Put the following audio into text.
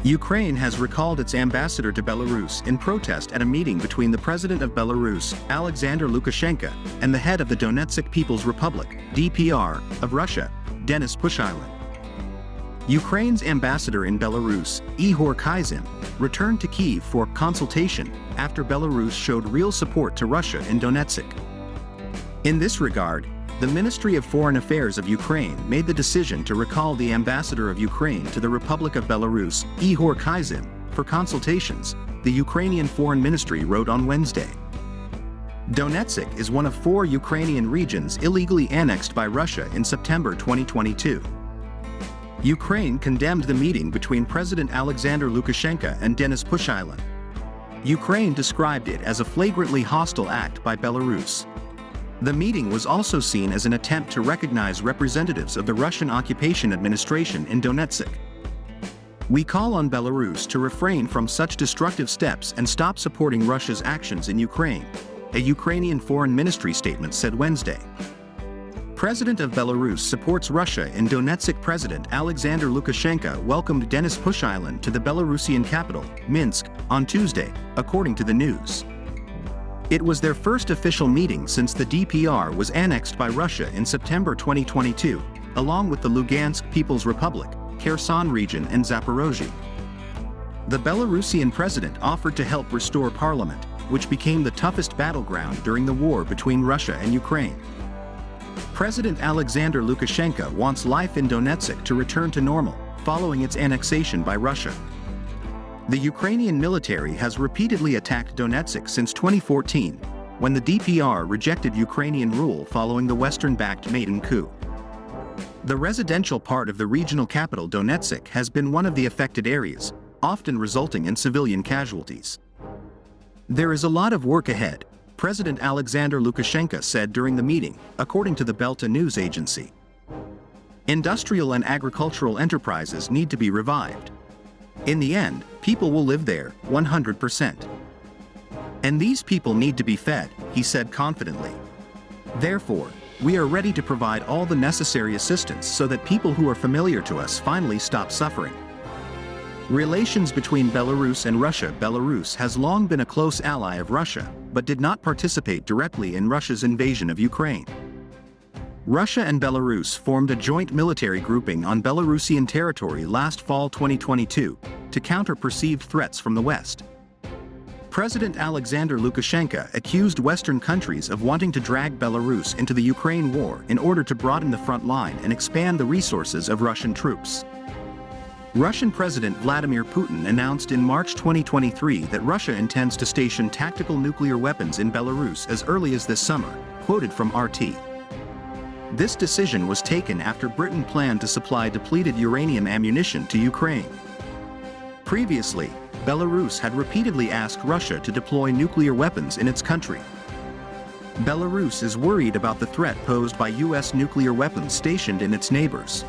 Ukraine has recalled its ambassador to Belarus in protest at a meeting between the president of Belarus, Alexander Lukashenko, and the head of the Donetsk People's Republic, DPR, of Russia, Denis Pushilin. Ukraine's ambassador in Belarus, Ihor Kizin, returned to Kyiv for consultation after Belarus showed real support to Russia in Donetsk. In this regard, the Ministry of Foreign Affairs of Ukraine made the decision to recall the ambassador of Ukraine to the Republic of Belarus, Ihor Kizin, for consultations, the Ukrainian Foreign Ministry wrote on Wednesday. Donetsk is one of 4 Ukrainian regions illegally annexed by Russia in September 2022. Ukraine condemned the meeting between President Alexander Lukashenko and Denis Pushilin. Ukraine described it as a flagrantly hostile act by Belarus. The meeting was also seen as an attempt to recognize representatives of the Russian occupation administration in Donetsk. We call on Belarus to refrain from such destructive steps and stop supporting Russia's actions in Ukraine, a Ukrainian Foreign Ministry statement said Wednesday. President of Belarus supports Russia in Donetsk. President Alexander Lukashenko welcomed Denis Pushilin to the Belarusian capital, Minsk, on Tuesday, according to the news. It was their first official meeting since the DPR was annexed by Russia in September 2022, along with the Lugansk People's Republic, Kherson region and Zaporozhye. The Belarusian president offered to help restore parliament, which became the toughest battleground during the war between Russia and Ukraine. President Alexander Lukashenko wants life in Donetsk to return to normal, following its annexation by Russia. The Ukrainian military has repeatedly attacked Donetsk since 2014, when the DPR rejected Ukrainian rule following the Western-backed Maidan coup. The residential part of the regional capital Donetsk has been one of the affected areas, often resulting in civilian casualties. There is a lot of work ahead, President Alexander Lukashenko said during the meeting, according to the Belta news agency. Industrial and agricultural enterprises need to be revived. In the end, people will live there, 100%. And these people need to be fed, he said confidently. Therefore, we are ready to provide all the necessary assistance so that people who are familiar to us finally stop suffering. Relations between Belarus and Russia. Belarus has long been a close ally of Russia, but did not participate directly in Russia's invasion of Ukraine. Russia and Belarus formed a joint military grouping on Belarusian territory last fall 2022 to counter perceived threats from the West. President Alexander Lukashenko accused Western countries of wanting to drag Belarus into the Ukraine war in order to broaden the front line and expand the resources of Russian troops. Russian President Vladimir Putin announced in March 2023 that Russia intends to station tactical nuclear weapons in Belarus as early as this summer, quoted from RT. This decision was taken after Britain planned to supply depleted uranium ammunition to Ukraine. Previously, Belarus had repeatedly asked Russia to deploy nuclear weapons in its country. Belarus is worried about the threat posed by U.S. nuclear weapons stationed in its neighbors.